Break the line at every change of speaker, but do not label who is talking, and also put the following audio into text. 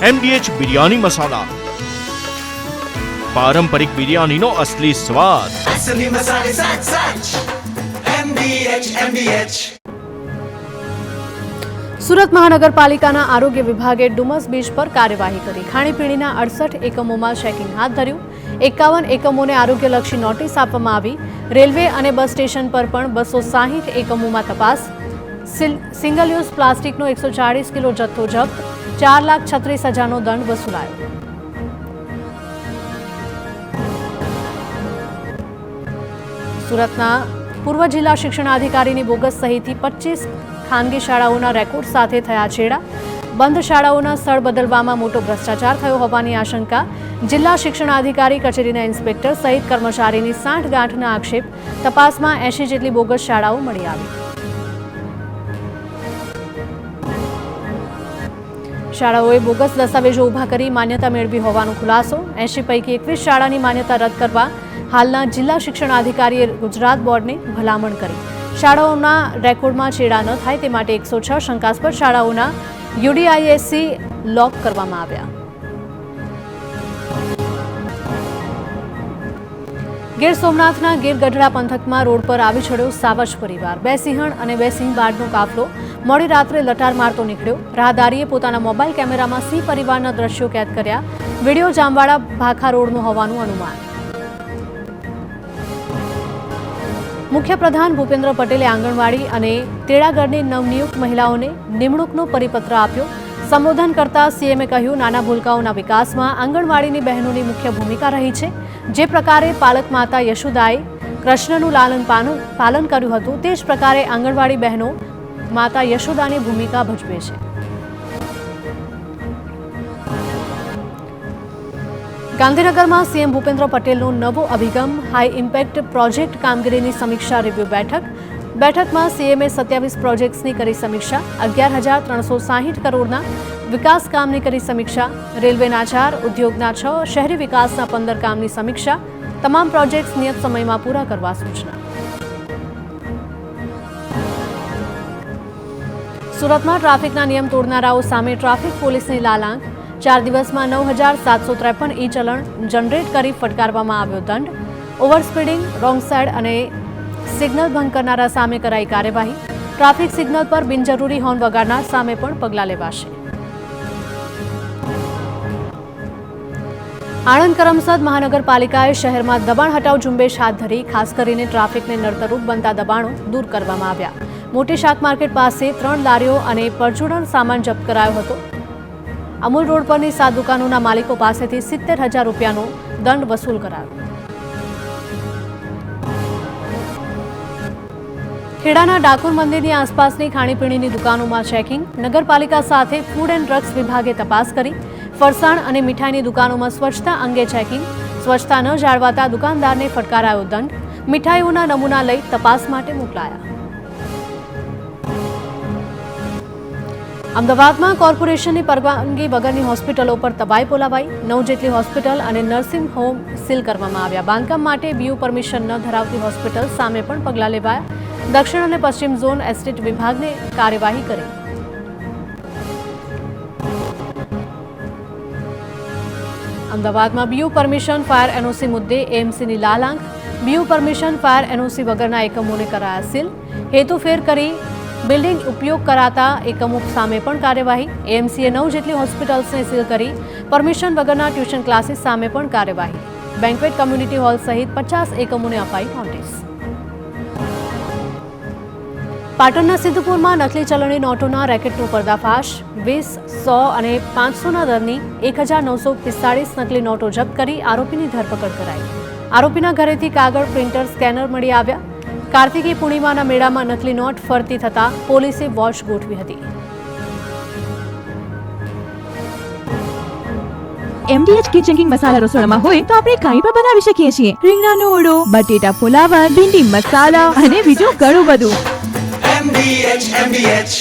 MDH biryani મસાલા, પારંપરિક બિરયાનીનો અસલી સ્વાદ.
असली मसाले सच सच MDH.
સુરત મહાનગરપાલિકાના આરોગ્ય વિભાગે ડુમસ બીચ પર કાર્યવાહી કરી ખાણીપીણીના 68 એકમોમાં ચેકિંગ હાથ ધર્યું. 51 એકમોને આરોગ્યલક્ષી નોટિસ આપવામાં આવી. રેલવે અને બસ સ્ટેશન પર પણ 260 એકમોમાં તપાસ. સિંગલ યુઝ પ્લાસ્ટિકનો 140 કિલો જથ્થો જપ્ત. 4,36,000નો દંડ વસૂલાયો. સુરતના પૂર્વ જિલ્લા શિક્ષણાધિકારીની બોગસ સહીથી 25 ખાનગી શાળાઓના રેકોર્ડ સાથે થયા છેડા. બંધ શાળાઓના સ્થળ બદલવામાં મોટો ભ્રષ્ટાચાર થયો હોવાની આશંકા. જિલ્લા શિક્ષણાધિકારી કચેરીના ઇન્સ્પેક્ટર સહિત કર્મચારીની 60 ગાંઠના આક્ષેપ. તપાસમાં 80 જેટલી બોગસ શાળાઓ મળી આવી. શાળાઓએ બોગસ દસ્તાવેજો ઊભા કરી માન્યતા મેળવી હોવાનો ખુલાસો. 80 પૈકી 21 શાળાની માન્યતા રદ કરવા હાલના જિલ્લા શિક્ષણાધિકારીએ ગુજરાત બોર્ડને ભલામણ કરી. શાળાઓના રેકોર્ડમાં છેડા ન થાય તે માટે 106 શંકાસ્પદ શાળાઓના UDISC લોક કરવામાં આવ્યા. ગીર સોમનાથના ગીર ગઢડા પંથકમાં રોડ પર આવી ચડ્યો સાવજ પરિવાર. 2 સિંહણ અને 2 સિંહ બાળનો કાફલો મોડી રાત્રે લટાર મારતો નીકળ્યો. રાહદારીએ પોતાના મોબાઈલ કેમેરામાં સિંહ પરિવારના દ્રશ્યો કેદ કર્યા. વિડીયો જામવાડા ભાખા રોડનો હોવાનું અનુમાન. મુખ્યપ્રધાન ભૂપેન્દ્ર પટેલે આંગણવાડી અને તેડાગરની નવનિયુક્ત મહિલાઓને નિમણૂકનો પરિપત્ર આપ્યો. સંબોધન કરતા સીએમએ કહ્યું, નાના ભૂલકાઓના વિકાસમાં આંગણવાડીની બહેનોની મુખ્ય ભૂમિકા રહી છે. જે પ્રકારે પાલક માતા યશોદાએ કૃષ્ણનું પાલન કર્યું હતું તે જ પ્રકારે આંગણવાડી બહેનો માતા યશોદાની ભૂમિકા ભજવે છે. ગાંધીનગરમાં સીએમ ભૂપેન્દ્ર પટેલનો નવો અભિગમ હાઈ ઇમ્પેક્ટ પ્રોજેક્ટ કામગીરીની સમીક્ષા રિવ્યુ બેઠક. બેઠકમાં સીએમએ 27 પ્રોજેક્ટ્સની કરી સમીક્ષા. 11,360 કરોડના વિકાસ કામની કરી સમીક્ષા. રેલવેના 4, ઉદ્યોગના 6, શહેરી વિકાસના 15 કામની સમીક્ષા. તમામ પ્રોજેક્ટ્સ નિયત સમયમાં પૂરા કરવા સૂચના. સુરતમાં ટ્રાફિકના નિયમ તોડનારાઓ સામે ટ્રાફિક પોલીસની લાલાંક. 4 દિવસમાં 9,753 ઈ-ચલણ જનરેટ કરી ફટકારવામાં આવ્યો દંડ. ઓવર સ્પીડિંગ, રોંગ સાઇડ અને સિગ્નલ ભંગ કરનારા સામે કરાઈ કાર્યવાહી. ટ્રાફિક સિગ્નલ પર બિનજરૂરી હોર્ન વગાડનાર સામે પણ પગલાં લેવાશે. આણંદ કરમસદ મહાનગરપાલિકાએ શહેરમાં દબાણ હટાવ ઝુંબેશ હાથ ધરી. ખાસ કરીને ટ્રાફિકને નડતરરૂપ બનતા દબાણો દૂર કરવામાં આવ્યા. મોટી શાક માર્કેટ પાસે 3 લારીઓ અને પરચુરણ સામાન જપ્ત કરાયો હતો. અમૂલ રોડ પરની 7 દુકાનોના માલિકો પાસેથી 70,000 રૂપિયાનો દંડ વસૂલ કરાયો. ખેડાના ડાકોર મંદિરની આસપાસની ખાણીપીણીની દુકાનોમાં ચેકિંગ. નગરપાલિકા સાથે ફૂડ એન્ડ ડ્રગ્સ વિભાગે તપાસ કરી. ફરસાણ અને મીઠાઈની દુકાનોમાં સ્વચ્છતા અંગે ચેકિંગ. સ્વચ્છતા ન જાળવતા દુકાનદારને ફટકારાયો દંડ. મીઠાઈઓના નમૂના લઈ તપાસ માટે મોકલાયા. અમદાવાદમાં કોર્પોરેશનની પરવાનગી વગરની હોસ્પિટલો પર તબાઈ બોલાવાઈ. 9 જેટલી હોસ્પિટલ અને નર્સિંગ હોમ સીલ કરવામાં આવ્યા. બાંધકામ માટે BU પરમિશન ન ધરાવતી હોસ્પિટલ સામે પણ પગલાં લેવાયા. દક્ષિણ અને પશ્ચિમ ઝોન એસ્ટેટ વિભાગને કાર્યવાહી કરી. અમદાવાદમાં BU પરમિશન ફાયર NOC મુદ્દે AMCની લાલાંક. BU પરમિશન ફાયર NOC વગરના એકમોને કરાયા સીલ. હેતુફેર કરી બિલ્ડિંગ ઉપયોગ કરાતા એકમો સામે પણ કાર્યવાહી. AMCએ 9 જેટલી હોસ્પિટલ્સને સીલ કરી. પરમિશન વગરના ટ્યુશન ક્લાસીસ સામે પણ કાર્યવાહી. બેન્ક્વેટ કમ્યુનિટી હોલ સહિત 50 એકમોને અપાઈ નોટિસ. પાટણના સિદ્ધપુરમાં નકલી ચલણી નોટોના રેકેટનો પર્દાફાશ. 20, 100 અને 500ના દરની 1,945 નકલી નોટો જપ્ત કરી આરોપીની ધરપકડ કરાઈ. આરોપીના ઘરેથી કાગળ, પ્રિન્ટર, સ્કેનર મળી આવ્યા. કાર્તિકી પૂર્ણિમાના મેળામાં નકલી નોટ ફરતી થતા પોલીસે વોચ ગોઠવી હતી.
MDH કિચન કિંગ મસાલા રસોડામાં હોય તો આપણે કાંઈ પણ બનાવી શકીએ છીએ. રીંગણાનો ઓળો, બટેટા ફુલાવર, ભીંડી મસાલા અને બીજું ઘણું બધું.
MDH